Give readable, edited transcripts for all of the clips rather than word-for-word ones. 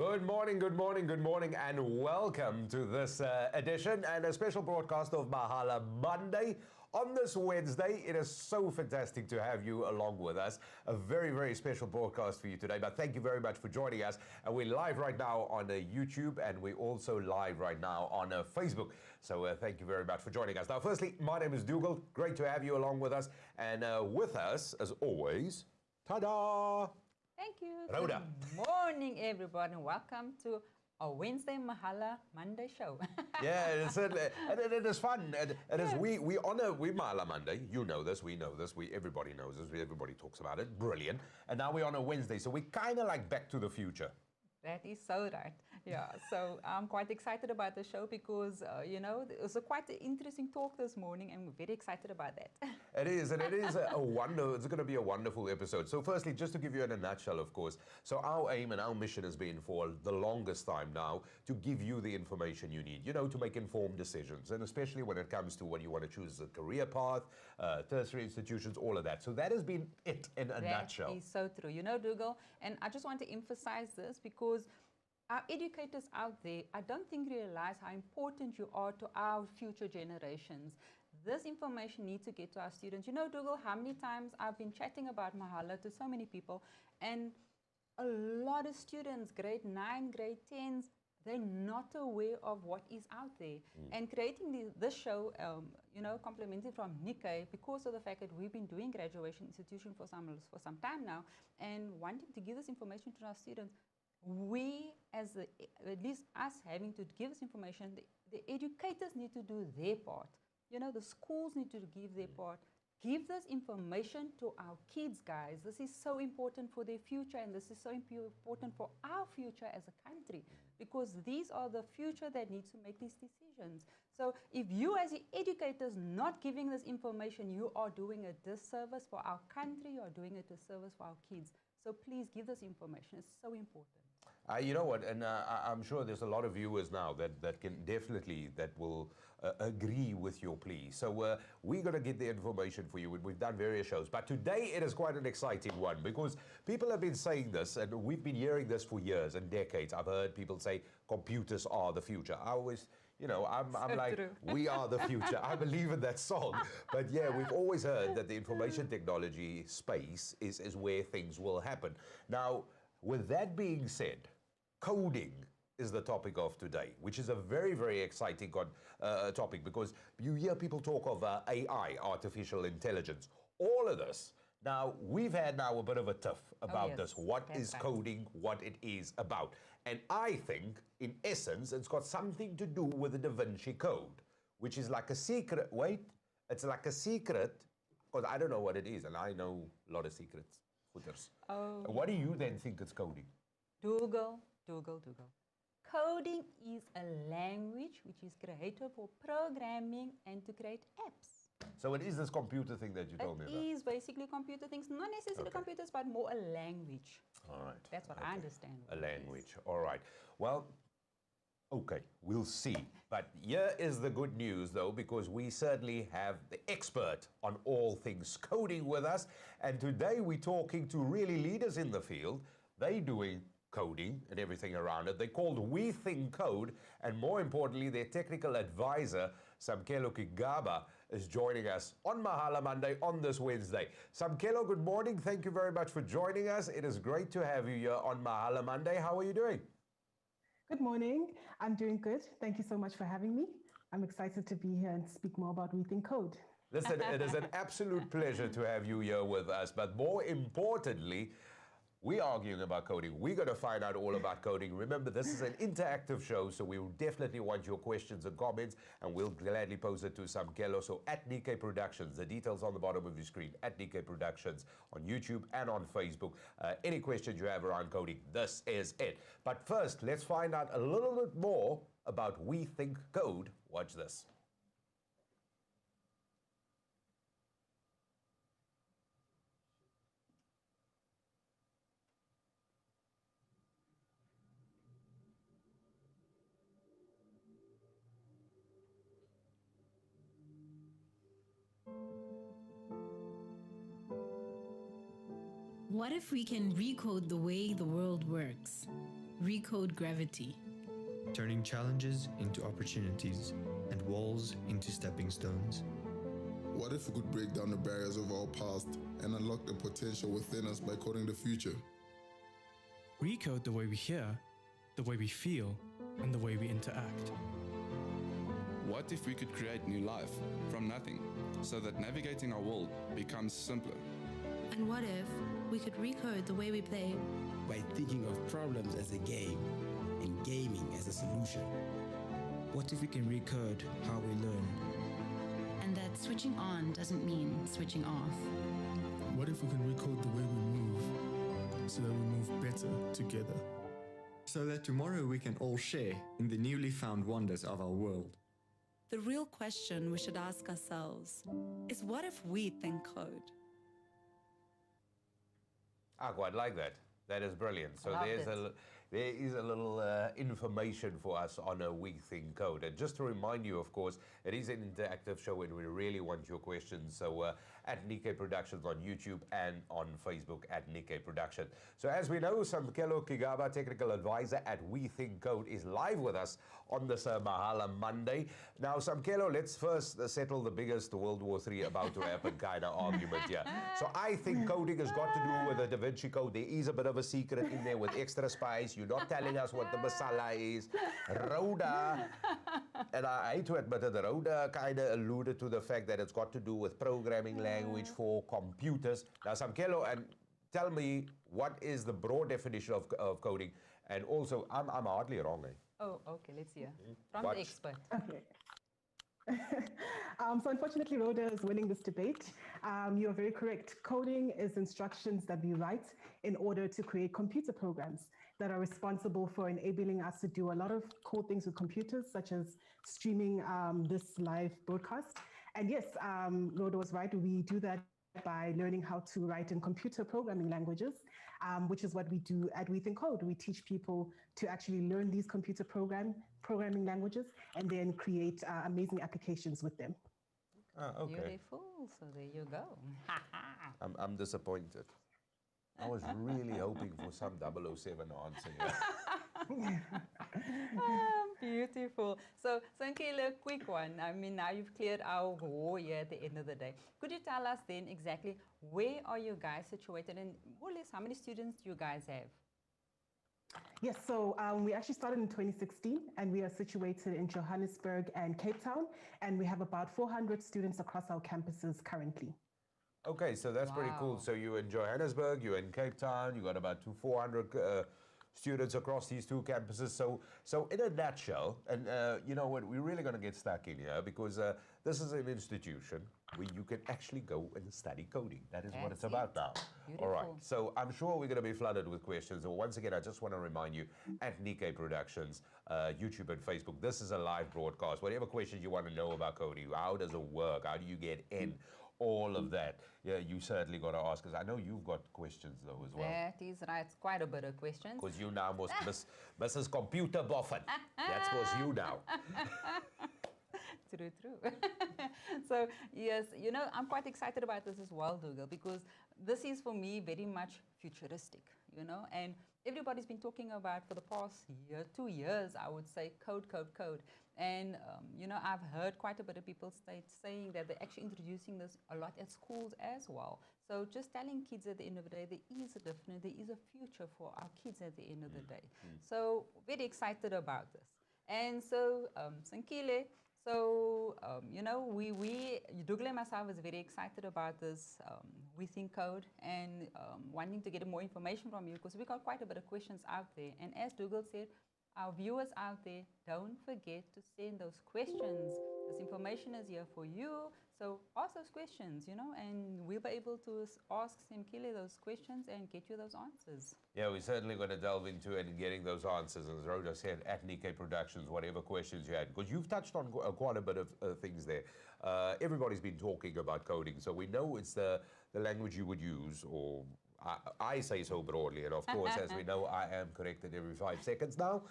Good morning, good morning, good morning, and welcome to this edition and a special broadcast of Mahala Monday. On this Wednesday, it is so fantastic to have you along with us. A very, very special broadcast for you today, but thank you very much for joining us. And we're live right now on YouTube, and we're also live right now on Facebook. So thank you very much for joining us. Now, firstly, my name is Dougal. Great to have you along with us. And with us, as always, ta-da! Thank you. Rhoda. Good morning, everybody. Welcome to our Wednesday Mahala Monday show. Yeah, it is fun. It is. We honor Mahala Monday. You know this. We know this. Everybody knows this. Everybody talks about it. Brilliant. And now we're on a Wednesday, so we kind of like Back to the Future. That is so right. Yeah, so I'm quite excited about the show because, it was quite an interesting talk this morning and we're very excited about that. It is, and it is it's going to be a wonderful episode. So firstly, just to give you in a nutshell, of course, so our aim and our mission has been for the longest time now to give you the information you need, to make informed decisions, and especially when it comes to when you want to choose a career path, tertiary institutions, all of that. So that has been it in a nutshell. That is so true. Dougal, and I just want to emphasize this because our educators out there, I don't think realize how important you are to our future generations. This information needs to get to our students. Dougal, how many times I've been chatting about Mahala to so many people, and a lot of students, grade 9, grade 10s, they're not aware of what is out there. And creating this show, complimented from Nickay, because of the fact that we've been doing graduation institution for some time now, and wanting to give this information to our students, we, at least us having to give this information, the educators need to do their part. The schools need to give their part. Give this information to our kids, guys. This is so important for their future, and this is so important for our future as a country, because these are the future that needs to make these decisions. So if you as the educators not giving this information, you are doing a disservice for our country, you are doing a disservice for our kids. So please give this information. It's so important. You know what, and I'm sure there's a lot of viewers now that will agree with your plea. So we're going to get the information for you. We've done various shows, but today it is quite an exciting one because people have been saying this, and we've been hearing this for years and decades. I've heard people say computers are the future. I always, I'm So like, true. we are the future. I believe in that song. But yeah, we've always heard that the information technology space is where things will happen. Now, with that being said, coding is the topic of today, which is a very, very exciting topic because you hear people talk of AI, artificial intelligence, all of this. Now, we've had a bit of a tiff about this. What is coding, what it is about. And I think, in essence, it's got something to do with the Da Vinci Code, which is like a secret. It's like a secret, because I don't know what it is, and I know a lot of secrets. Oh. What do you then think it's coding? Dougal. Coding is a language which is created for programming and to create apps. So it is this computer thing that you told me about? It is basically computer things, not necessarily computers, but more a language. All right. That's what I understand. A language. All right. Well, okay, we'll see. But here is the good news, though, because we certainly have the expert on all things coding with us. And today we're talking to really leaders in the field. They doing coding and everything around it. They're called WeThinkCode. And more importantly, their technical advisor, Samkelo Kigaba, is joining us on Mahala Monday on this Wednesday. Samkelo, good morning. Thank you very much for joining us. It is great to have you here on Mahala Monday. How are you doing? Good morning. I'm doing good. Thank you so much for having me. I'm excited to be here and speak more about WeThinkCode. Listen, it is an absolute pleasure to have you here with us. But more importantly, we're arguing about coding. We're going to find out all about coding. Remember, this is an interactive show, so we will definitely want your questions and comments, and we'll gladly pose it to Samkelo. So at Nickay Productions, the details on the bottom of your screen, at Nickay Productions on YouTube and on Facebook. Any questions you have around coding, this is it. But first, let's find out a little bit more about WeThinkCode. Watch this. What if we can recode the way the world works? Recode gravity. turning challenges into opportunities and walls into stepping stones. What if we could break down the barriers of our past and unlock the potential within us by coding the future? Recode the way we hear, the way we feel, and the way we interact. What if we could create new life from nothing so that navigating our world becomes simpler? And what if we could recode the way we play? By thinking of problems as a game and gaming as a solution. What if we can recode how we learn? And that switching on doesn't mean switching off. What if we can recode the way we move so that we move better together? So that tomorrow we can all share in the newly found wonders of our world. The real question we should ask ourselves is, what if we think code? I quite like that. That is brilliant. So there is a little information for us on a WeThinkCode. And just to remind you, of course, it is an interactive show and we really want your questions. So at Nickay Productions on YouTube and on Facebook at Nickay Production. So as we know, Samkelo Kigaba, Technical Advisor at WeThinkCode, is live with us on this Mahala Monday. Now, Samkelo, let's first settle the biggest World War III about to happen kind of argument here. So I think coding has got to do with the Da Vinci Code. There is a bit of a secret in there with extra spice. You're not telling us what the masala is. Rhoda, and I hate to admit it, Rhoda kind of alluded to the fact that it's got to do with programming language for computers. Now, Samkelo, and tell me, what is the broad definition of coding? And also, I'm hardly wrong, eh? Oh, okay, let's hear. From the expert. Okay. So unfortunately, Rhoda is winning this debate. You are very correct. Coding is instructions that we write in order to create computer programs that are responsible for enabling us to do a lot of cool things with computers, such as streaming this live broadcast. And yes, Rhoda was right. We do that by learning how to write in computer programming languages, which is what we do at WeThinkCode. We teach people to actually learn these computer programming languages and then create amazing applications with them. Okay. Beautiful. So there you go. I'm disappointed. I was really hoping for some 007 answer here. Beautiful. So, Sankela, a quick one. I mean, now you've cleared our war here at the end of the day. Could you tell us then exactly where are you guys situated and more or less how many students do you guys have? Yes, so we actually started in 2016 and we are situated in Johannesburg and Cape Town, and we have about 400 students across our campuses currently. Okay, so that's pretty cool. So you're in Johannesburg, you're in Cape Town, you got about 400 students across these two campuses. So in a nutshell, and you know what, we're really going to get stuck in here because this is an institution where you can actually go and study coding. That is what it's about now. Beautiful. All right, so I'm sure we're going to be flooded with questions. So once again, I just want to remind you, at Nickay Productions, YouTube and Facebook, this is a live broadcast. Whatever questions you want to know about coding, how does it work, how do you get in, all of that, yeah, you certainly got to ask us. I know you've got questions though as well. That is right. It's quite a bit of questions. Because you now must Mrs. Computer Boffin. That was you now. True. So, yes, you know, I'm quite excited about this as well, Dougal, because this is for me very much futuristic, you know, and everybody's been talking about for the past 2 years, I would say, code. And, you know, I've heard quite a bit of people saying that they're actually introducing this a lot at schools as well. So just telling kids at the end of the day, there is a future for our kids at the end of the day. So very excited about this. And so, Sankile, so, you know, Dougal and myself is very excited about this WeThinkCode and wanting to get more information from you because we got quite a bit of questions out there. And as Dougal said, our viewers out there, don't forget to send those questions. This information is here for you. So ask those questions, you know, and we'll be able to ask Simkile those questions and get you those answers. Yeah, we're certainly going to delve into it and getting those answers. As Rhoda said, at Nickay Productions, whatever questions you had, because you've touched on quite a bit of things there. Everybody's been talking about coding, so we know it's the language you would use, or I say so broadly, and of course, as we know, I am corrected every 5 seconds now.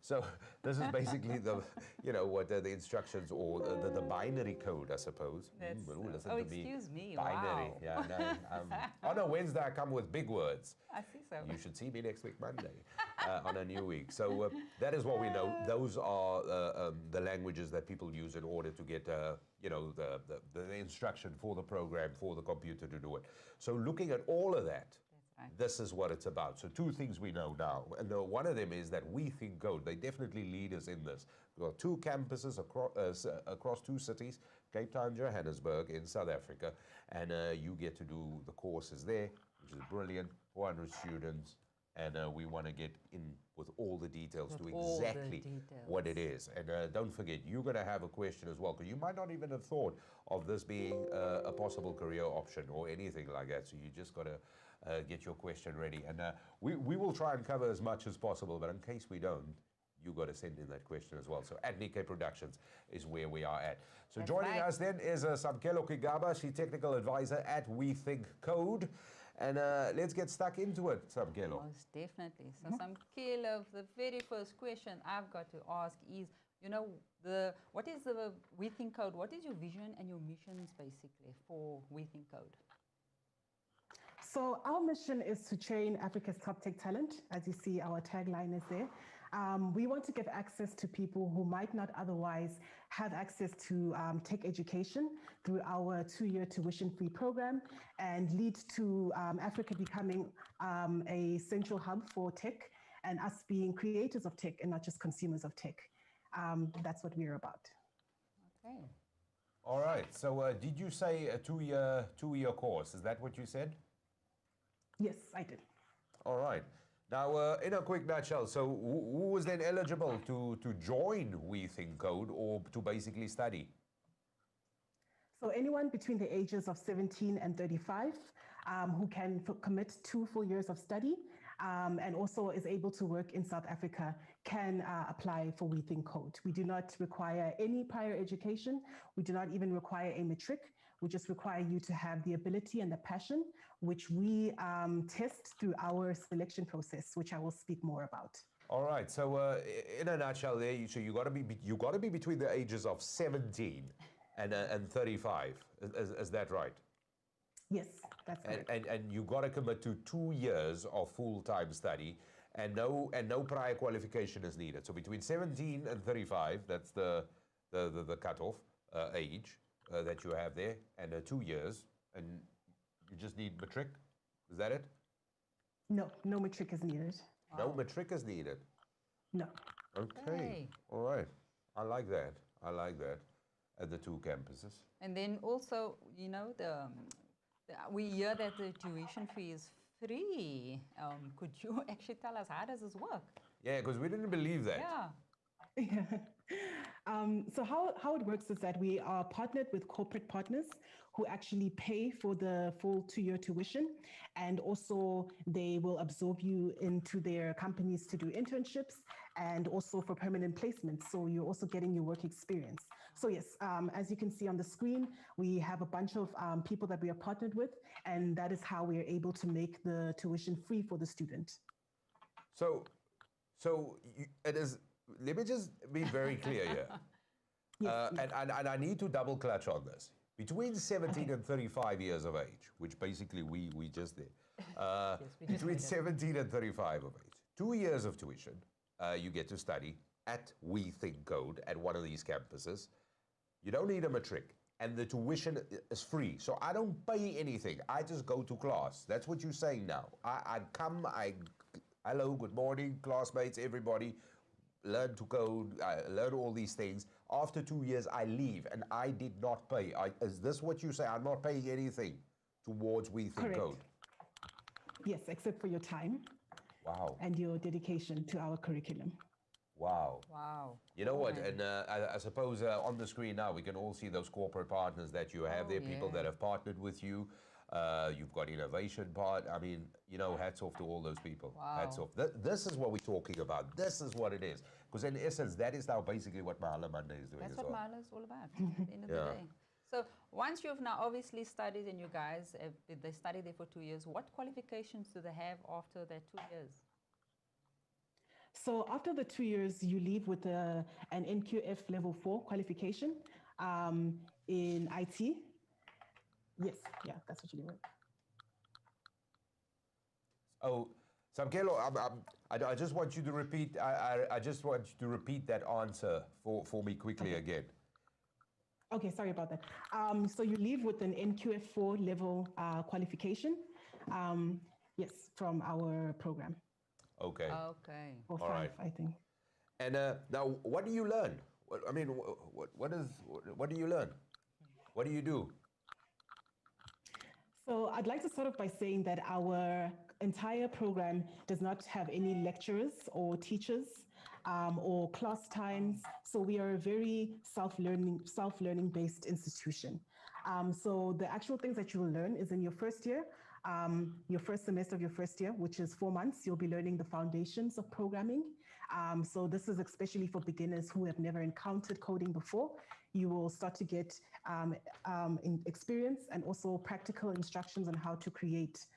So this is basically the, you know, what the instructions or the binary code, I suppose. Excuse me. Binary, wow. yeah. No, on a Wednesday, I come with big words. I see so. You should see me next week, Monday. on a new week. So that is what we know. Those are the languages that people use in order to get, you know, the instruction for the program, for the computer to do it. So looking at all of that, this is what it's about. So two things we know now. And one of them is that WeThinkCode, they definitely lead us in this. We've got 2 campuses across 2 cities, Cape Town, Johannesburg in South Africa. And you get to do the courses there, which is brilliant, 400 students. And we want to get in with all the details to exactly what it is. And don't forget, you're going to have a question as well, because you might not even have thought of this being a possible career option or anything like that. So you just got to get your question ready. And we will try and cover as much as possible, but in case we don't, you got to send in that question as well. So at Nickay Productions is where we are at. So joining us then is Samkelo Kigaba, she's technical advisor at WeThinkCode. And let's get stuck into it, Samkelo. Most definitely. So Samkelo, the very first question I've got to ask is, you know, what is the WeThinkCode? What is your vision and your missions basically for WeThinkCode? So our mission is to train Africa's top tech talent. As you see, our tagline is there. We want to give access to people who might not otherwise have access to tech education through our 2-year tuition-free program and lead to Africa becoming a central hub for tech and us being creators of tech and not just consumers of tech. That's what we're about. Okay. All right. So did you say a 2-year course? Is that what you said? Yes, I did. All right. Now, in a quick nutshell, so who was then eligible to join WeThinkCode or to basically study? So anyone between the ages of 17 and 35 who can commit 2 full years of study and also is able to work in South Africa can apply for WeThinkCode. We do not require any prior education. We do not even require a matric. We just require you to have the ability and the passion, which we test through our selection process, which I will speak more about. All right. So in a nutshell, there, so you got to be between the ages of 17 and 35. Is that right? Yes, that's right. And you got to commit to 2 years of full-time study, and no prior qualification is needed. So between 17 and 35, that's the cutoff age that you have there, and 2 years, and you just need matric. Is that it? No, no matric is needed. No matric is needed. No. Okay. All right. I like that. I like that. At the 2 campuses. And then also, you know, we hear that the tuition fee is free. Could you actually tell us how does this work? Yeah, because we didn't believe that. Yeah. So how it works is that we are partnered with corporate partners who actually pay for the full 2-year tuition, and also they will absorb you into their companies to do internships and also for permanent placement. So you're also getting your work experience. So yes, as you can see on the screen, we have a bunch of people that we are partnered with, and that is how we are able to make the tuition free for the student. So it is. Let me just be very clear here. Yes, and I need to double clutch on this. Between 17 and 35 years of age, which basically we just did. Between 17 and 35 of age, 2 years of tuition, you get to study at WeThinkCode at one of these campuses. You don't need a matric, and the tuition is free. So I don't pay anything. I just go to class. That's what you're saying now. I come, hello, good morning, classmates, everybody. Learn to code, learn all these things. After 2 years, I leave, and I did not pay. Is this what you say? I'm not paying anything towards WeThinkCode? Yes, except for your time. Wow. And your dedication to our curriculum. Wow. Wow. You know what? And I suppose on the screen now, we can all see those corporate partners that you have there, people that have partnered with you. You've got innovation part. I mean, you know, hats off to all those people. Wow. Hats off. This is what we're talking about. This is what it is. Because in essence, that is now basically what Mahala Monday is doing That's as well. what Mahala is all about at the end of the day. So once you've now obviously studied, and you guys, they studied there for 2 years, what qualifications do they have after that 2 years? So after the 2 years, you leave with an NQF level 4 qualification in IT. Yes, yeah, that's what you do. Oh, Samkelo, I just want you to repeat. I just want you to repeat that answer for me quickly again. Okay, sorry about that. So you leave with an NQF4 level qualification. Yes, from our program. Okay. Okay. Or All 5, right. I think. And now, what do you learn? What do you learn? What do you do? So I'd like to start off by saying that our entire program does not have any lecturers or teachers or class times. So we are a very self-learning based institution. So the actual things that you will learn is in your first year, your first semester of your first year, which is 4 months, you'll be learning the foundations of programming. So this is especially for beginners who have never encountered coding before. You will start to get experience and also practical instructions on how to create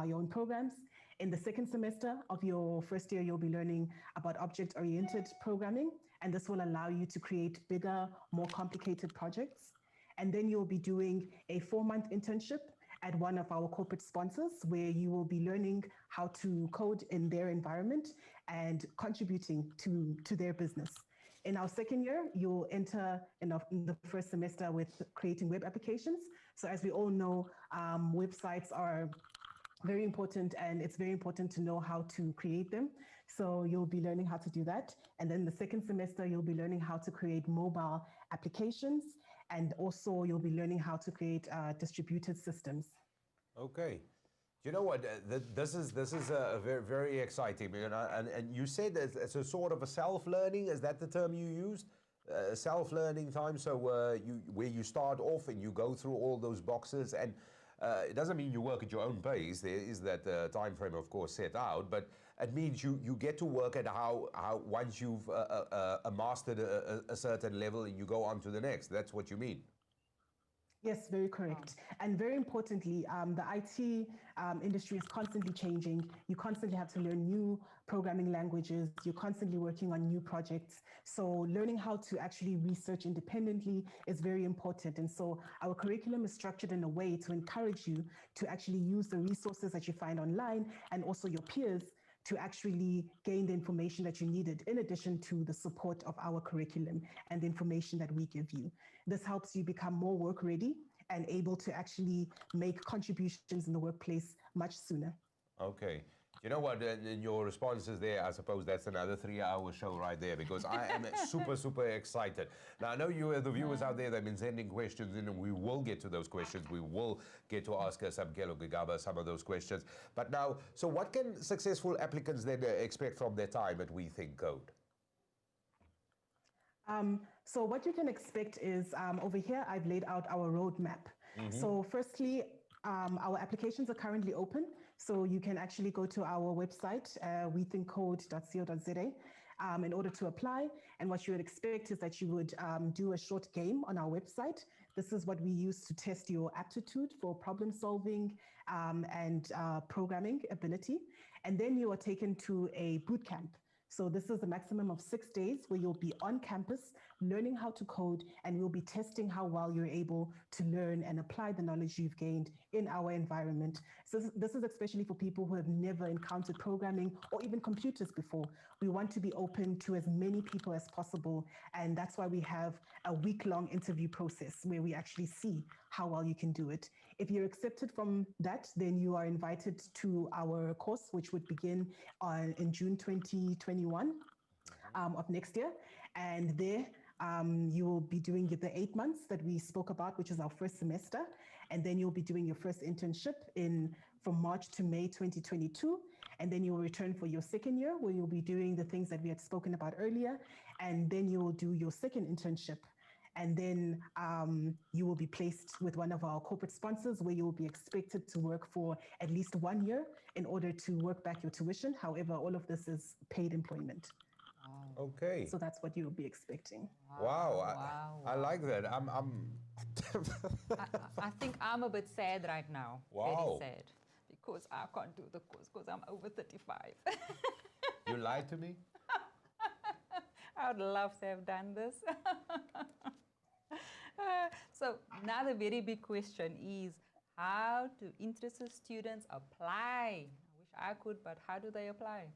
your own programs. In the second semester of your first year, you'll be learning about object-oriented programming, and this will allow you to create bigger, more complicated projects. And then you'll be doing a 4-month internship at one of our corporate sponsors, where you will be learning how to code in their environment and contributing to their business. In our second year, you'll enter in the first semester with creating web applications. So as we all know, websites are very important, and it's very important to know how to create them. So you'll be learning how to do that. And then the second semester, you'll be learning how to create mobile applications, and also you'll be learning how to create distributed systems. Okay. You know what? This is very, very exciting. And you said it's a sort of a self-learning. Is that the term you used? Self-learning time. So where you start off and you go through all those boxes, and it doesn't mean you work at your own pace. There is that time frame, of course, set out, but it means you get to work at how once you've mastered a certain level and you go on to the next. That's what you mean. Yes, very correct. And very importantly, the IT industry is constantly changing. You constantly have to learn new programming languages. You're constantly working on new projects. So learning how to actually research independently is very important. And so our curriculum is structured in a way to encourage you to actually use the resources that you find online, and also your peers, to actually gain the information that you needed, in addition to the support of our curriculum and the information that we give you. This helps you become more work ready and able to actually make contributions in the workplace much sooner. Okay. You know what, in your responses there, I suppose that's another 3-hour show right there, because I am super, super excited. Now, I know you, the viewers out there, they've been sending questions in, and we will get to those questions. We will get to ask Samkelo Gigaba some of those questions. But now, so what can successful applicants then expect from their time at WeThinkCode? So what you can expect is, over here, I've laid out our roadmap. So firstly, our applications are currently open. So you can actually go to our website, wethinkcode.co.za, in order to apply. And what you would expect is that you would do a short game on our website. This is what we use to test your aptitude for problem solving and programming ability. And then you are taken to a boot camp. So this is a maximum of 6 days where you'll be on campus learning how to code, and we'll be testing how well you're able to learn and apply the knowledge you've gained in our environment. So this is especially for people who have never encountered programming or even computers before. We want to be open to as many people as possible, and that's why we have a week-long interview process where we actually see how well you can do it. If you're accepted from that, then you are invited to our course, which would begin in June 2021 of next year. And there you will be doing the 8 months that we spoke about, which is our first semester. And then you'll be doing your first internship from March to May 2022. And then you'll return for your second year, where you'll be doing the things that we had spoken about earlier. And then you will do your second internship. And then you will be placed with one of our corporate sponsors, where you will be expected to work for at least 1 year in order to work back your tuition. However, all of this is paid employment. Okay. So that's what you will be expecting. Wow. I like that. I think I'm a bit sad right now. Wow. Very sad. Because I can't do the course because I'm over 35. You lied to me? I would love to have done this. So now the very big question is, how do interested students apply? I wish I could, but how do they apply?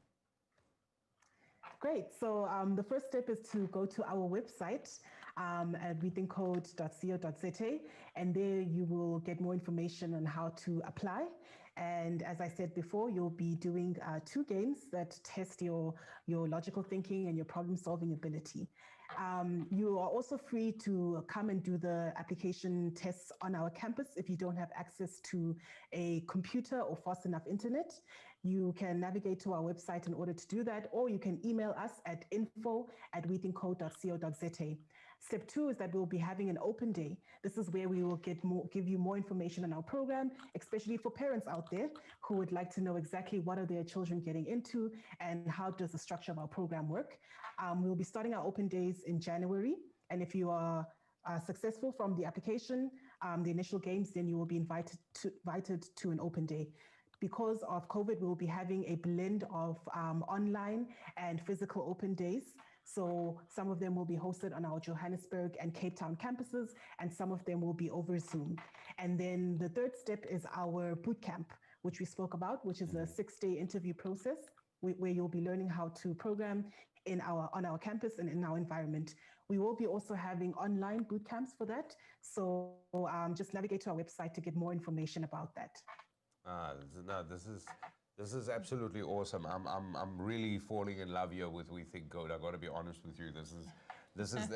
Great. So the first step is to go to our website at wethinkcode.co.za, and there you will get more information on how to apply. And as I said before, you'll be doing 2 games that test your logical thinking and your problem-solving ability. You are also free to come and do the application tests on our campus if you don't have access to a computer or fast enough internet. You can navigate to our website in order to do that, or you can email us at info@wethinkcode.co.za. Step 2 is that we'll be having an open day. This is where we will give you more information on our program, especially for parents out there who would like to know exactly what are their children getting into and how does the structure of our program work. We'll be starting our open days in January, and if you are successful from the application, the initial games, then you will be invited to an open day. Because of COVID, we'll be having a blend of online and physical open days. So some of them will be hosted on our Johannesburg and Cape Town campuses, and some of them will be over Zoom. And then the third step is our boot camp, which we spoke about, which is a 6-day interview process where you'll be learning how to program on our campus and in our environment. We will be also having online boot camps for that. So just navigate to our website to get more information about that. No, this is absolutely awesome. I'm really falling in love here with WeThinkCode. I got to be honest with you. This is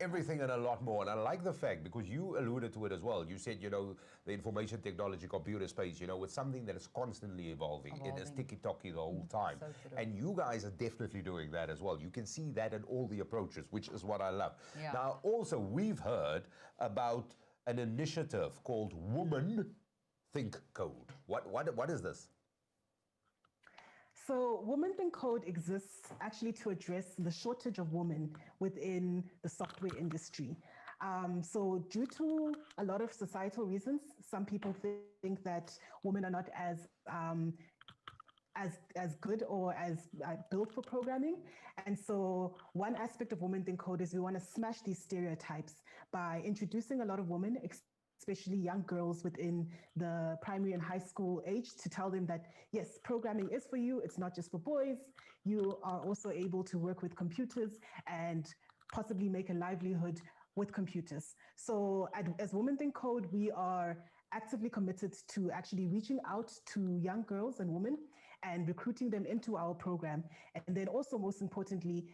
everything and a lot more. And I like the fact, because you alluded to it as well. You said, the information technology, computer space, it's something that is constantly evolving. It is ticky-tocky the whole time. So true. And you guys are definitely doing that as well. You can see that in all the approaches, which is what I love. Yeah. Now, also, we've heard about an initiative called WeThinkCode. What is this? So WeThinkCode exists actually to address the shortage of women within the software industry. So due to a lot of societal reasons, some people think that women are not as good or as built for programming. And so one aspect of WeThinkCode is we want to smash these stereotypes by introducing a lot of women, especially young girls within the primary and high school age, to tell them that, yes, programming is for you. It's not just for boys. You are also able to work with computers and possibly make a livelihood with computers. So as WeThinkCode, we are actively committed to actually reaching out to young girls and women and recruiting them into our program. And then also, most importantly,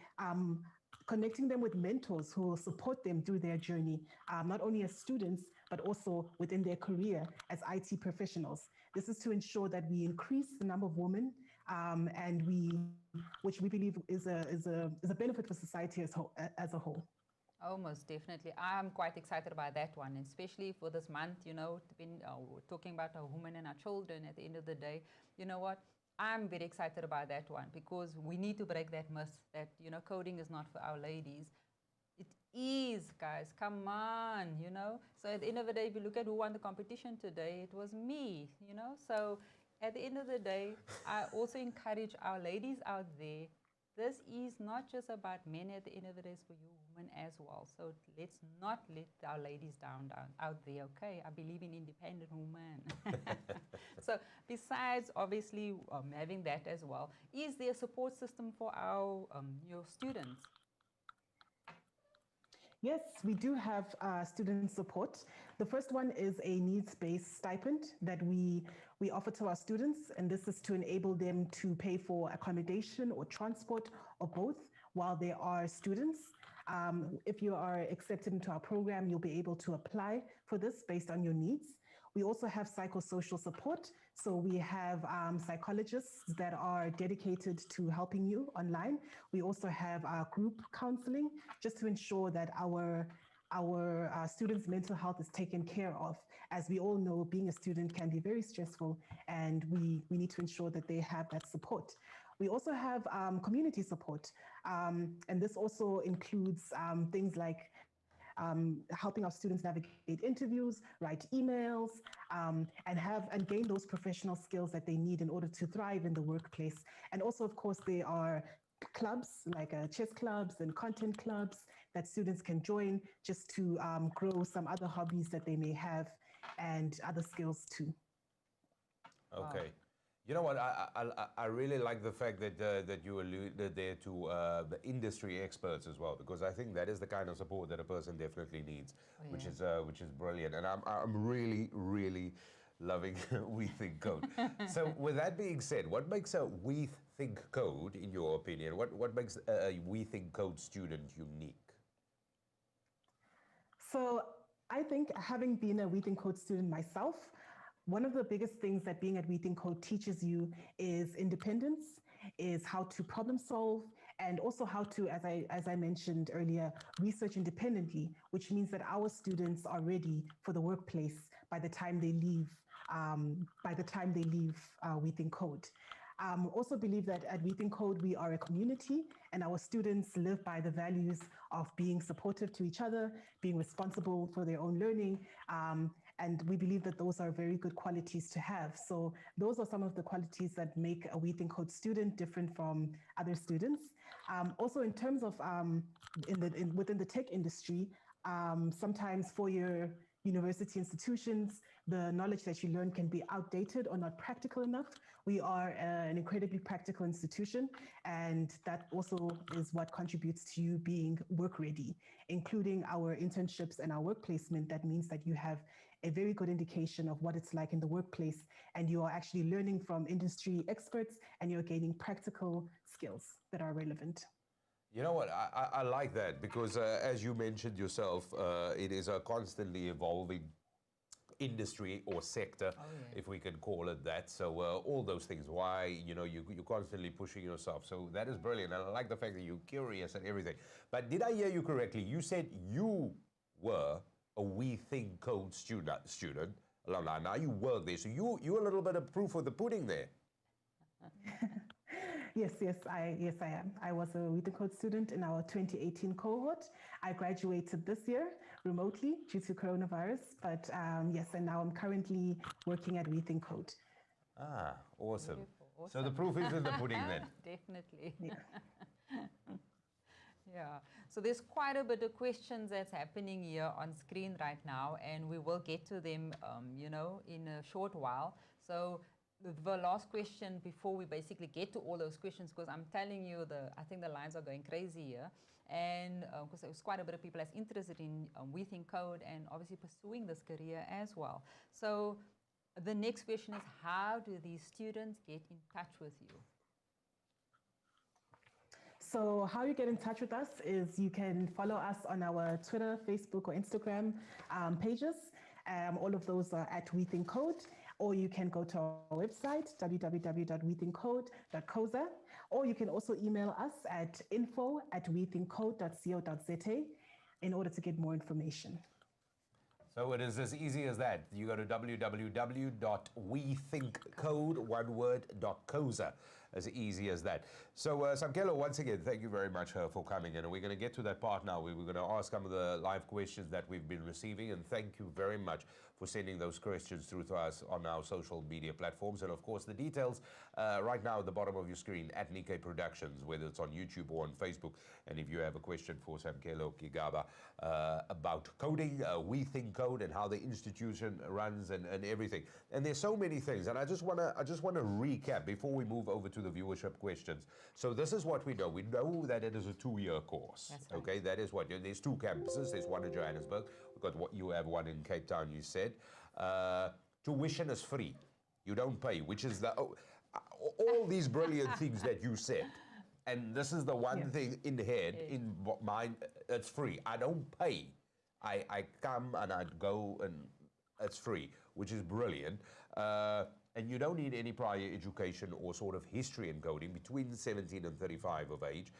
connecting them with mentors who will support them through their journey, not only as students, but also within their career as IT professionals. This is to ensure that we increase the number of women, which we believe is a benefit for society as a whole. Oh, most definitely. I'm quite excited about that one, especially for this month, we're talking about our women and our children at the end of the day. You know what? I'm very excited about that one, because we need to break that myth that, coding is not for our ladies. It is, guys. Come on, So at the end of the day, if you look at who won the competition today, it was me, So at the end of the day, I also encourage our ladies out there. This is not just about men. At the end of the day, it's for you women as well. So let's not let our ladies down out there, okay? I believe in independent women. So besides, obviously, having that as well, is there a support system for your students? Yes, we do have student support. The first one is a needs-based stipend that we offer to our students, and this is to enable them to pay for accommodation or transport or both while they are students. If you are accepted into our program, you'll be able to apply for this based on your needs. We also have psychosocial support. So we have psychologists that are dedicated to helping you online. We also have group counseling, just to ensure that our students' mental health is taken care of. As we all know, being a student can be very stressful, and we need to ensure that they have that support. We also have community support, and this also includes things like helping our students navigate interviews, write emails, and gain those professional skills that they need in order to thrive in the workplace. And also, of course, there are clubs like chess clubs and content clubs that students can join just to grow some other hobbies that they may have and other skills too. Okay. You know what? I really like the fact that that you alluded there to the industry experts as well, because I think that is the kind of support that a person definitely needs, which is brilliant. And I'm really loving We Think Code. So with that being said, what makes a We Think Code, in your opinion, what makes a We Think Code student unique? So I think, having been a WeThinkCode student myself, one of the biggest things that being at WeThinkCode teaches you is independence, is how to problem solve, and also how to, as I mentioned earlier, research independently, which means that our students are ready for the workplace by the time they leave. WeThinkCode. Also believe that at WeThinkCode we are a community, and our students live by the values of being supportive to each other, being responsible for their own learning, and we believe that those are very good qualities to have. So those are some of the qualities that make a WeThinkCode student different from other students. Also, in terms of within the tech industry, sometimes four-year university institutions, the knowledge that you learn can be outdated or not practical enough. We are an incredibly practical institution, and that also is what contributes to you being work ready, including our internships and our work placement. That means that you have a very good indication of what it's like in the workplace, and you are actually learning from industry experts, and you're gaining practical skills that are relevant. You know what, I like that, because as you mentioned yourself, it is a constantly evolving industry or sector, if we can call it that. So all those things, why, you're constantly pushing yourself. So that is brilliant. And I like the fact that you're curious and everything. But did I hear you correctly? You said you were a We Think Code student alumni. Now you work there. So you're a little bit of proof of the pudding there. Yes, I am. I was a WeThinkCode student in our 2018 cohort. I graduated this year remotely due to coronavirus, but yes, and now I'm currently working at WeThinkCode. Ah, awesome. Awesome. So the proof is in the pudding then. Definitely. Yeah. Yeah. So there's quite a bit of questions that's happening here on screen right now, and we will get to them, in a short while. So the last question before we basically get to all those questions, because I'm telling you, I think the lines are going crazy here, and because there's quite a bit of people that's interested in WeThinkCode and obviously pursuing this career as well. So the next question is, how do these students get in touch with you? So how you get in touch with us is you can follow us on our Twitter, Facebook, or Instagram pages. All of those are at WeThinkCode. Or you can go to our website, www.wethinkcode.coza, or you can also email us at info@wethinkcode.co.za in order to get more information. So it is as easy as that. You go to www.wethinkcode.coza. As easy as that. So, Samkelo, once again, thank you very much for coming in. And we're going to get to that part now. We're going to ask some of the live questions that we've been receiving. And thank you very much for sending those questions through to us on our social media platforms. And, of course, the details right now at the bottom of your screen at Nickay Productions, whether it's on YouTube or on Facebook. And if you have a question for Samkelo Kigaba about coding, We Think Code, and how the institution runs and everything. And there's so many things. And I just want to recap before we move over to the viewership questions. So this is what we know. We know that it is a 2-year course. That's right. Okay, that is what. There's 2 campuses. There's one in Johannesburg. We've got you have one in Cape Town, you said. Tuition is free. You don't pay, which is all these brilliant things that you said. And this is the one thing in the head, in mind, it's free. I don't pay. I come and I go and it's free, which is brilliant. And you don't need any prior education or sort of history in coding between 17 and 35 of age.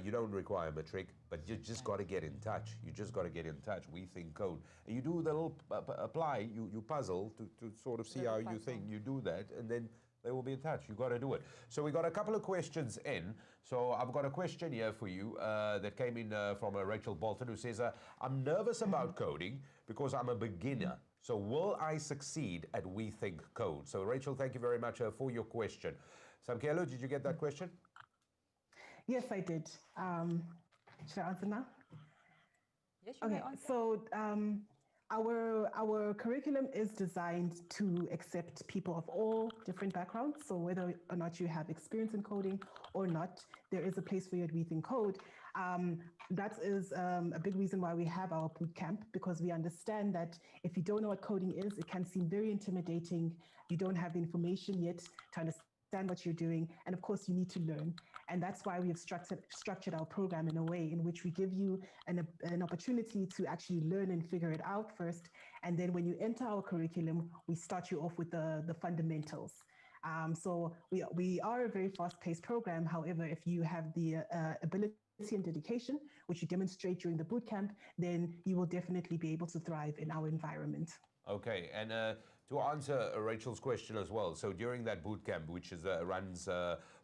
You don't require matric, but you just got to get in touch. You just got to get in touch. We Think Code. And you do the little apply, you puzzle to sort of see how you think. You do that, and then they will be in touch. You got to do it. So we got a couple of questions in. So I've got a question here for you that came in from Rachel Bolton, who says, I'm nervous about coding because I'm a beginner. So will I succeed at We Think Code? So Rachel, thank you very much for your question. Samkelo, did you get that question? Yes, I did. Should I answer now? Yes, you Okay, may answer. so Our curriculum is designed to accept people of all different backgrounds. So whether or not you have experience in coding or not, there is a place for you at WeThinkCode. That is a big reason why we have our boot camp, because we understand that if you don't know what coding is, it can seem very intimidating. You don't have the information yet to understand what you're doing. And of course, you need to learn. And that's why we have structured our program in a way in which we give you an opportunity to actually learn and figure it out first. And then when you enter our curriculum, we start you off with the fundamentals. So we are a very fast-paced program. However, if you have the ability and dedication, which you demonstrate during the bootcamp, then you will definitely be able to thrive in our environment. Okay, and to answer Rachel's question as well, so during that boot camp, which is runs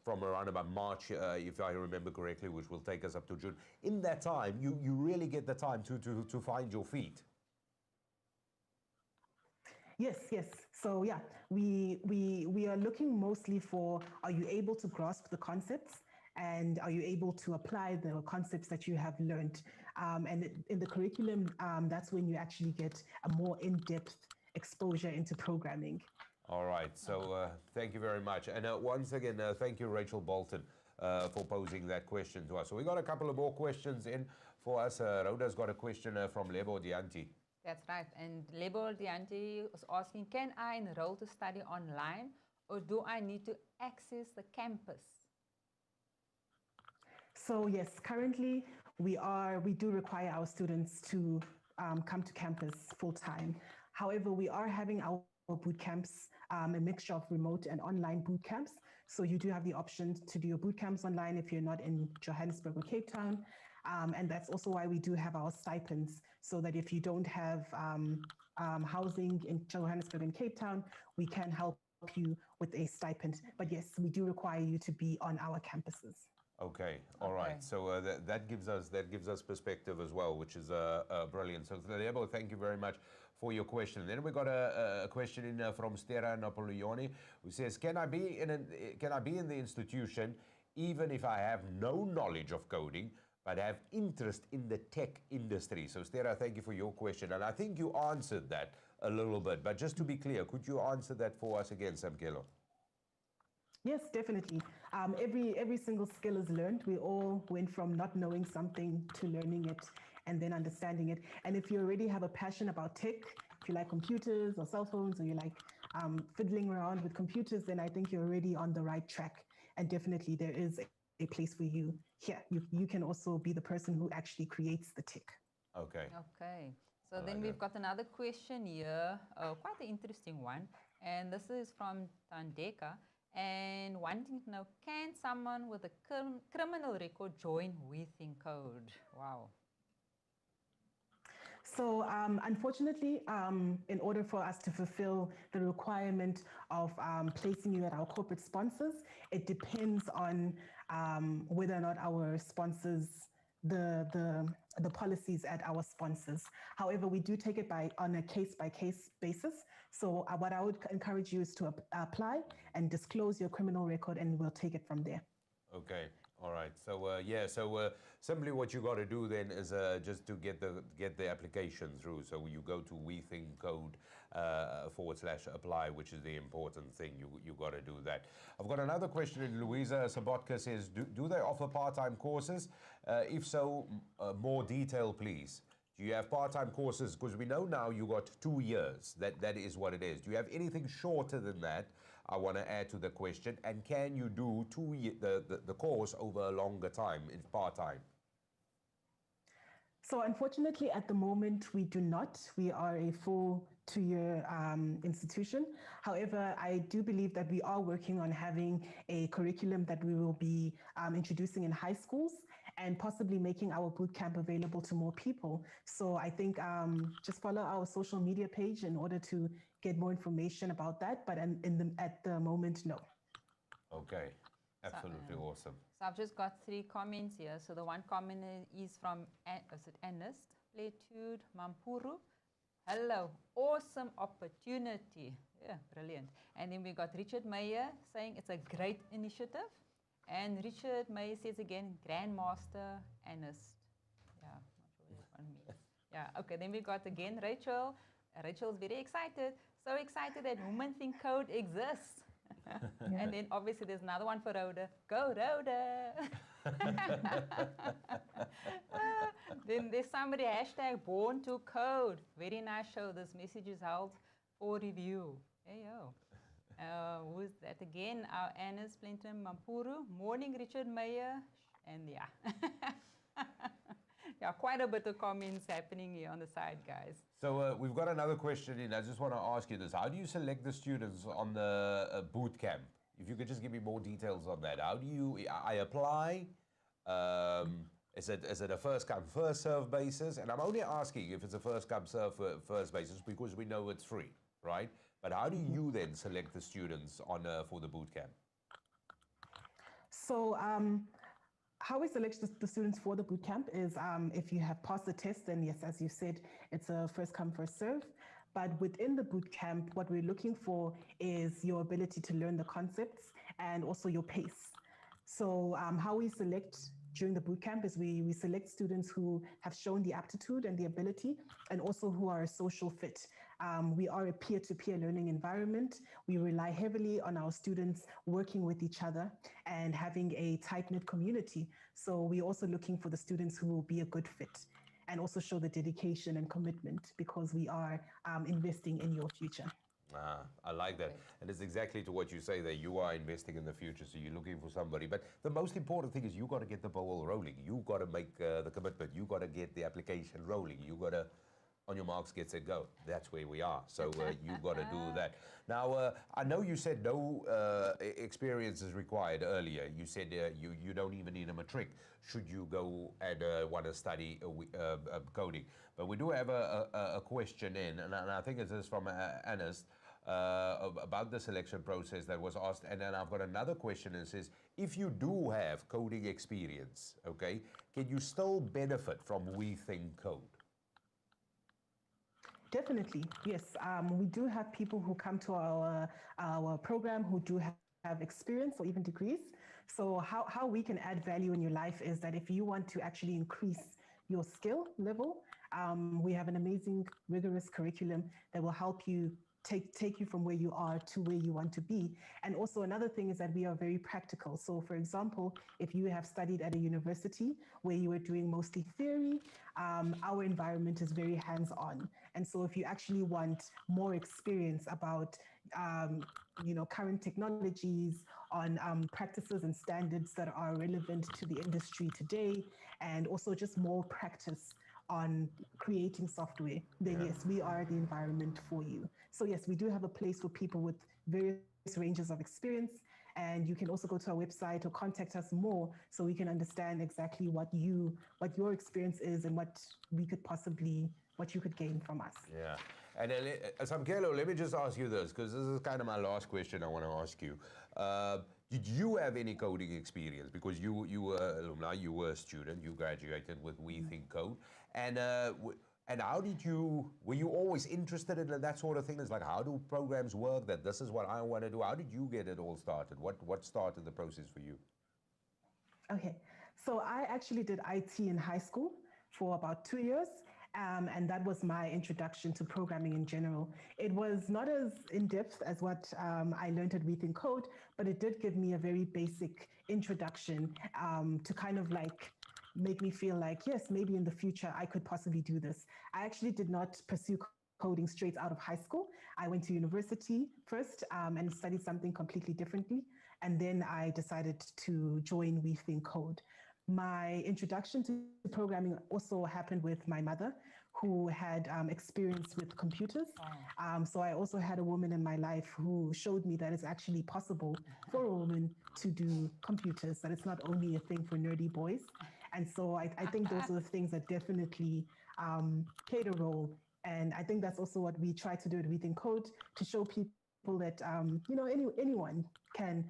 from around about March, if I remember correctly, which will take us up to June, in that time, you really get the time to find your feet. Yes. So yeah, we are looking mostly for, are you able to grasp the concepts? And are you able to apply the concepts that you have learned? And in the curriculum, that's when you actually get a more in-depth exposure into programming. All right, so thank you very much. And once again, thank you, Rachel Bolton, for posing that question to us. So we got a couple of more questions in for us. Rhoda's got a question from Lebo Dianti. That's right. And Lebo Dianti was asking, can I enroll to study online, or do I need to access the campus? So yes, currently we do require our students to come to campus full time. However, we are having our boot camps, a mixture of remote and online boot camps. So you do have the option to do your boot camps online if you're not in Johannesburg or Cape Town. And that's also why we do have our stipends, so that if you don't have housing in Johannesburg and Cape Town, we can help you with a stipend. But yes, we do require you to be on our campuses. Okay, all right. So that gives us perspective as well, which is brilliant. So Lebo, thank you very much for your question. Then we got a question in from Stera Napoleoni, who says, can I be in the institution even if I have no knowledge of coding but have interest in the tech industry? So Stera, thank you for your question, and I think you answered that a little bit. But just to be clear, could you answer that for us again, Samkelo? Yes, definitely. Every single skill is learned. We all went from not knowing something to learning it and then understanding it. And if you already have a passion about tech, if you like computers or cell phones, or you like fiddling around with computers, then I think you're already on the right track. And definitely there is a place for you here. You can also be the person who actually creates the tech. Okay. Okay. So then we've got another question here, quite an interesting one. And this is from Tandeka. And wanting to know, can someone with a criminal record join WeThinkCode? Wow. So unfortunately, in order for us to fulfill the requirement of placing you at our corporate sponsors, it depends on whether or not our sponsors, the policies at our sponsors. However, we do take it on a case-by-case basis. So what I would encourage you is to apply and disclose your criminal record, and we'll take it from there. Okay. All right. So simply what you got to do then is just to get the application through. So you go to WeThinkCode /apply, which is the important thing. You got to do that. I've got another question. Louisa Sabotka says, do they offer part-time courses? If so, more detail, please. Do you have part-time courses? Because we know now you got 2 years. That is what it is. Do you have anything shorter than that? I want to add to the question. And can you do the course over a longer time, in part-time? So unfortunately, at the moment, we do not. We are a full 2-year institution. However, I do believe that we are working on having a curriculum that we will be introducing in high schools and possibly making our bootcamp available to more people. So I think just follow our social media page in order to get more information about that. But at the moment, no. Okay, absolutely awesome. So I've just got 3 comments here. So the one comment is from, is it Ernest Playtude Mampuru? Hello, awesome opportunity. Yeah, brilliant. And then we got Richard Meyer saying it's a great initiative. And Richard Meyer says again, Grandmaster Ernest. Yeah, not sure what that one means. Yeah, okay, then we got again Rachel. Rachel's very excited. So excited that Women Think Code exists. And then obviously there's another one for Rhoda. Go Rhoda! Then there's somebody, hashtag born to code. Very nice show. This message is held for review. Hey, yo. Who's that again? Our Anna Splinter Mampuru. Morning, Richard Meyer. And yeah. Yeah, quite a bit of comments happening here on the side, guys. So we've got another question in. I just want to ask you this. How do you select the students on the boot camp? If you could just give me more details on that. How do you, I apply, is it a first come, first serve basis? And I'm only asking if it's a first come, first basis because we know it's free, right? But how do you then select the students on for the boot camp? So how we select the students for the bootcamp is if you have passed the test, then yes, as you said, it's a first come, first serve. But within the bootcamp, what we're looking for is your ability to learn the concepts and also your pace. So how we select during the bootcamp is we select students who have shown the aptitude and the ability and also who are a social fit. We are a peer-to-peer learning environment. We rely heavily on our students working with each other and having a tight-knit community. So we're also looking for the students who will be a good fit and also show the dedication and commitment because we are investing in your future. I like that. And it's exactly to what you say there. You are investing in the future, so you're looking for somebody. But the most important thing is you got to get the ball rolling. You got to make the commitment. You got to get the application rolling. You got to, on your marks, get set, go. That's where we are. So you got to do that. Now, I know you said no experience is required earlier. You said you don't even need a matric should you go and want to study coding. But we do have a question in, and I think it is from Anas, about the selection process that was asked. And then I've got another question that says, if you do have coding experience, okay, can you still benefit from WeThinkCode? Definitely, yes. We do have people who come to our program who do have experience or even degrees. So how we can add value in your life is that if you want to actually increase your skill level, we have an amazing, rigorous curriculum that will help you take you from where you are to where you want to be. And also another thing is that we are very practical. So for example, if you have studied at a university where you were doing mostly theory, our environment is very hands-on. And so if you actually want more experience about current technologies, on practices and standards that are relevant to the industry today, and also just more practice on creating software, then yes, we are the environment for you. So yes, we do have a place for people with various ranges of experience, and you can also go to our website or contact us more so we can understand exactly what your experience is and what you could gain from us. Yeah. And then, Samkelo, let me just ask you this, because this is kind of my last question I want to ask you. Did you have any coding experience? Because you were alumni, you were a student, you graduated with WeThinkCode. And how were you always interested in that sort of thing? It's like, how do programs work? That this is what I want to do. How did you get it all started? What started the process for you? Okay, so I actually did IT in high school for about 2 years. And that was my introduction to programming in general. It was not as in-depth as what I learned at WeThinkCode, but it did give me a very basic introduction to kind of like make me feel like, yes, maybe in the future I could possibly do this. I actually did not pursue coding straight out of high school. I went to university first and studied something completely differently. And then I decided to join WeThinkCode. My introduction to programming also happened with my mother, who had experience with computers. So I also had a woman in my life who showed me that it's actually possible for a woman to do computers, that it's not only a thing for nerdy boys. And so I think those are the things that definitely played a role. And I think that's also what we try to do at WeThinkCode, to show people that anyone can,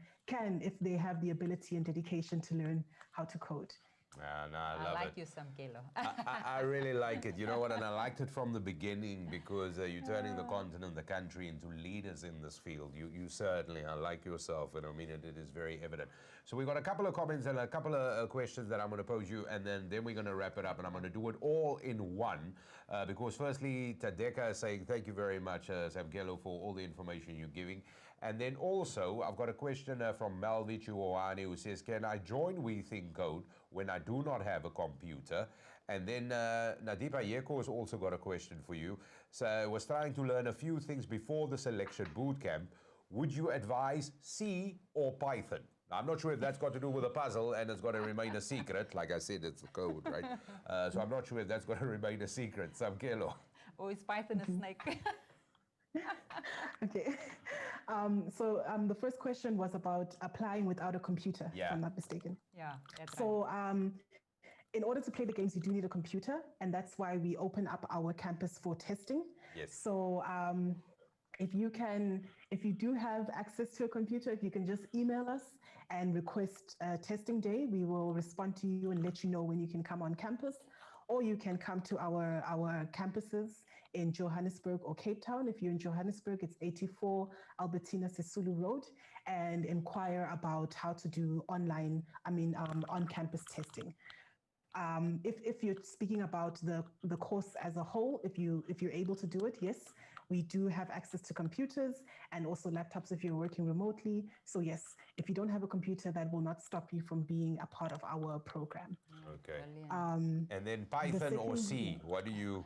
if they have the ability and dedication to learn how to code. No, I love like it. you, Samkelo. I really like it. You know what? And I liked it from the beginning because you're turning the continent, the country into leaders in this field. You certainly are like yourself, and I mean, it is very evident. So we've got a couple of comments and a couple of questions that I'm going to pose you, and then we're going to wrap it up, and I'm going to do it all in one. Because firstly, Tadeka is saying, thank you very much, Samkelo, for all the information you're giving. And then also, I've got a question from Malvich Uoane who says, can I join WeThinkCode when I do not have a computer? And then Nadipa Yeko has also got a question for you. So I was trying to learn a few things before the selection bootcamp. Would you advise C or Python? Now, I'm not sure if that's got to do with a puzzle and it's got to remain a secret. Like I said, it's a code, right? So I'm not sure if that's got to remain a secret. Samkelo. Or is Python a snake? Okay. The first question was about applying without a computer, if I'm not mistaken. Yeah, that's so, in order to play the games, you do need a computer, and that's why we open up our campus for testing. Yes. So, if you do have access to a computer, if you can just email us and request a testing day, we will respond to you and let you know when you can come on campus, or you can come to our campuses in Johannesburg or Cape Town. If you're in Johannesburg, it's 84 Albertina Sisulu Road, and inquire about how to do on-campus testing. If you're speaking about the course as a whole, if you're able to do it, yes, we do have access to computers and also laptops if you're working remotely. So yes, if you don't have a computer, that will not stop you from being a part of our program. Okay. And then Python or C, what do you...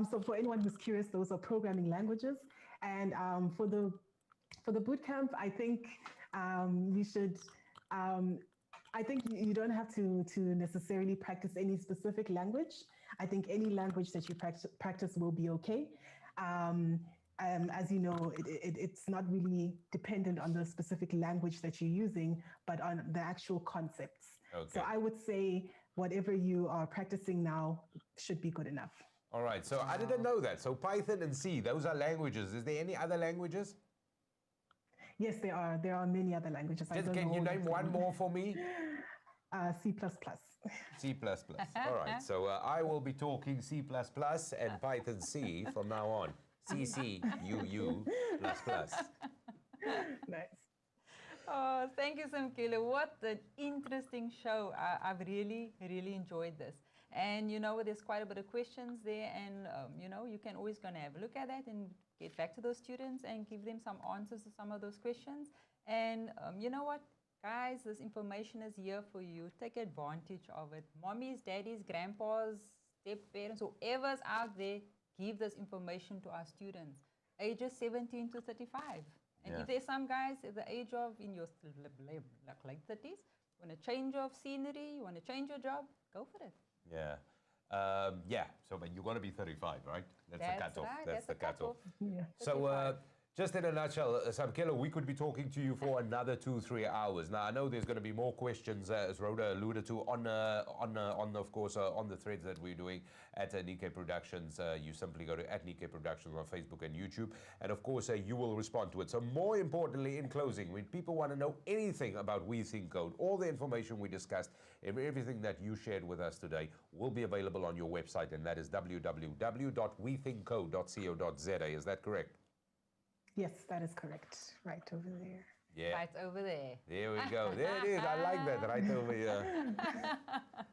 So for anyone who's curious, those are programming languages. And for the bootcamp, I think you should... I think you don't have to necessarily practice any specific language. I think any language that you practice will be okay. As you know, it's not really dependent on the specific language that you're using, but on the actual concepts. Okay. So I would say whatever you are practicing now should be good enough. All right, so I didn't know that. So Python and C, those are languages. Is there any other languages? Yes, there are. There are many other languages. Can you name one more for me? C++. C++. All right, so I will be talking C++ and Python C from now on. C, U, ++. Nice. Oh, thank you, Samkelo. What an interesting show. I've really, really enjoyed this. And, you know, there's quite a bit of questions there. And, you know, you can always go and have a look at that and get back to those students and give them some answers to some of those questions. And you know what? Guys, this information is here for you. Take advantage of it. Mommies, daddies, grandpas, step-parents, whoever's out there, give this information to our students. Ages 17 to 35. And if there's some guys at the age of, in your late 30s, want to change of scenery, you want to change your job, go for it. Yeah. So but you've got to be 35, right? That's the cutoff. Right. That's the cutoff. Yeah. So just in a nutshell, Samkelo, we could be talking to you for another 2-3 hours. Now, I know there's going to be more questions, as Rhoda alluded to, on the threads that we're doing at Nikkay Productions. You simply go to @Nikkay Productions on Facebook and YouTube. And, of course, you will respond to it. So, more importantly, in closing, when people want to know anything about WeThinkCode, all the information we discussed, everything that you shared with us today will be available on your website, and that is www.wethinkcode.co.za. Is that correct? Yes, that is correct. Right over there. Yeah. Right over there. There we go. There it is. I like that. Right over here.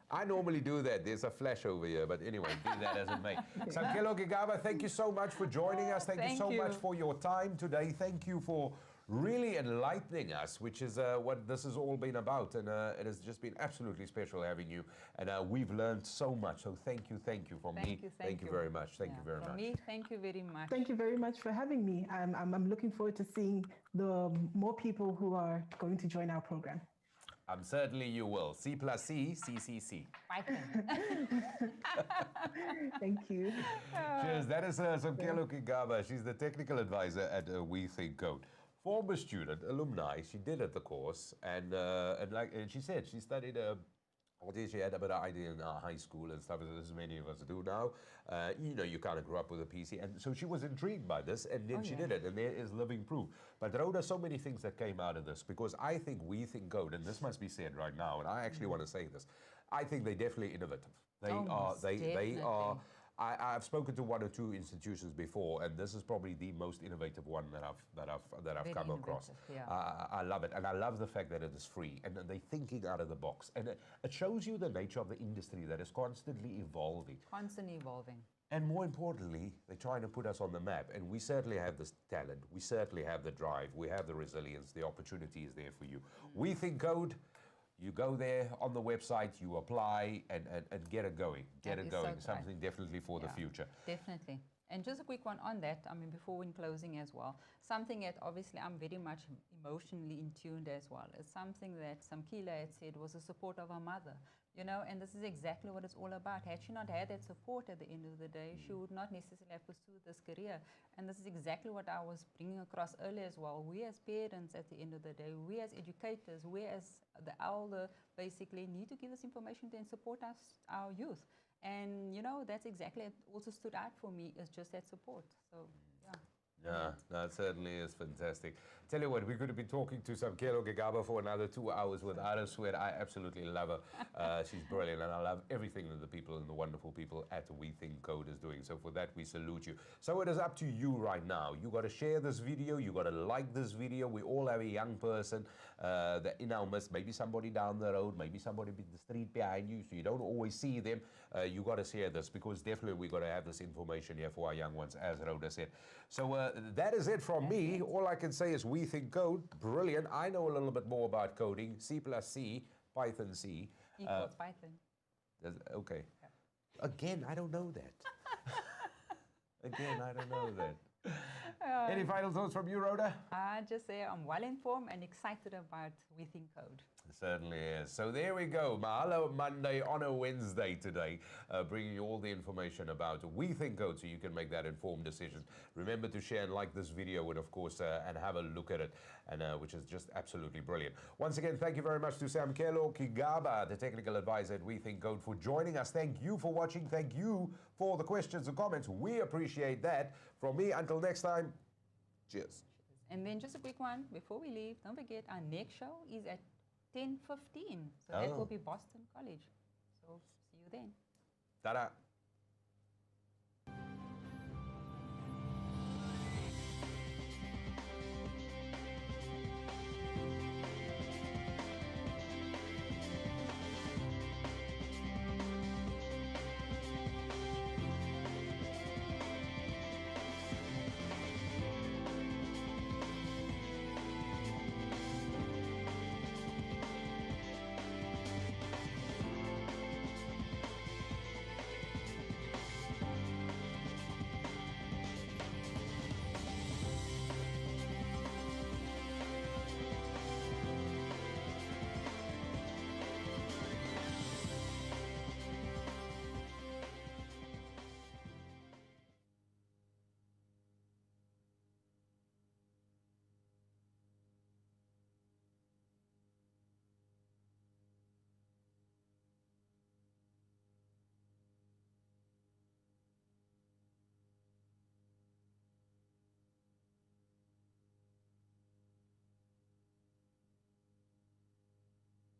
I normally do that. There's a flash over here. But anyway, be that as it may. Samkelo Gigaba, thank you so much for joining us. Thank you so much for your time today. Thank you for really enlightening us, which is what this has all been about. And it has just been absolutely special having you. And we've learned so much. So thank you from me. Thank you very much. Thank you very much. From me, thank you very much. Thank you very much for having me. I'm looking forward to seeing the more people who are going to join our program. Certainly you will. C++, CCC. Python. Thank you. Cheers. That is Samkelo Gigaba. She's the technical advisor at WeThinkCode. Former student, alumni, she did at the course, and she said she studied Obviously, she had a bit of idea in high school and stuff, as many of us do now. You know, you kind of grew up with a PC. And so she was intrigued by this, and then she did it. And there is living proof. But Rhoda, so many things that came out of this, because I think WeThinkCode, and this must be said right now, and I actually want to say this, I think they're definitely innovative. They are. I've spoken to one or two institutions before, and this is probably the most innovative one that I've come across. Yeah. I love it, and I love the fact that it is free, and they're thinking out of the box, and it shows you the nature of the industry that is constantly evolving. Constantly evolving. And more importantly, they're trying to put us on the map, and we certainly have this talent, we certainly have the drive, we have the resilience, the opportunity is there for you. WeThinkCode. You go there on the website, you apply, and get it going. Get it going. So something definitely for the future. Definitely. And just a quick one on that, I mean, before in closing as well, something that obviously I'm very much emotionally in tuned as well, is something that Samkila had said was the support of her mother, you know, and this is exactly what it's all about. Had she not had that support at the end of the day, she would not necessarily have pursued this career. And this is exactly what I was bringing across earlier as well. We as parents at the end of the day, we as educators, we as the elder basically need to give this information to and support our youth. And, you know, that's exactly, it also stood out for me, is just that support. So, yeah. Yeah, that certainly is fantastic. Tell you what, we could have been talking to Samkelo Gigaba for another 2 hours without a sweat. I absolutely love her. She's brilliant, and I love everything that the people and the wonderful people at WeThinkCode is doing. So for that, we salute you. So it is up to you right now. You got to share this video. You got to like this video. We all have a young person that in our midst, maybe somebody down the road, maybe somebody in the street behind you, so you don't always see them. You got to share this, because definitely we got to have this information here for our young ones, as Rhoda said. So that is it from me. All I can say is WeThinkCode, brilliant. I know a little bit more about coding, C++, Python C. Equals Python. Okay. Yeah. Again, I don't know that. Again, I don't know that. Any final thoughts from you, Rhoda? I just say I'm well informed and excited about WeThinkCode. It certainly is. So there we go. Mahala Monday on a Wednesday today, bringing you all the information about WeThinkCode so you can make that informed decision. Remember to share and like this video, and of course, and have a look at it, and which is just absolutely brilliant. Once again, thank you very much to Samkelo Kigaba, the technical advisor at WeThinkCode, for joining us. Thank you for watching. Thank you for the questions and comments. We appreciate that. From me, until next time, cheers. And then just a quick one before we leave. Don't forget, our next show is at 10:15. So that will be Boston College. So see you then. Ta-da.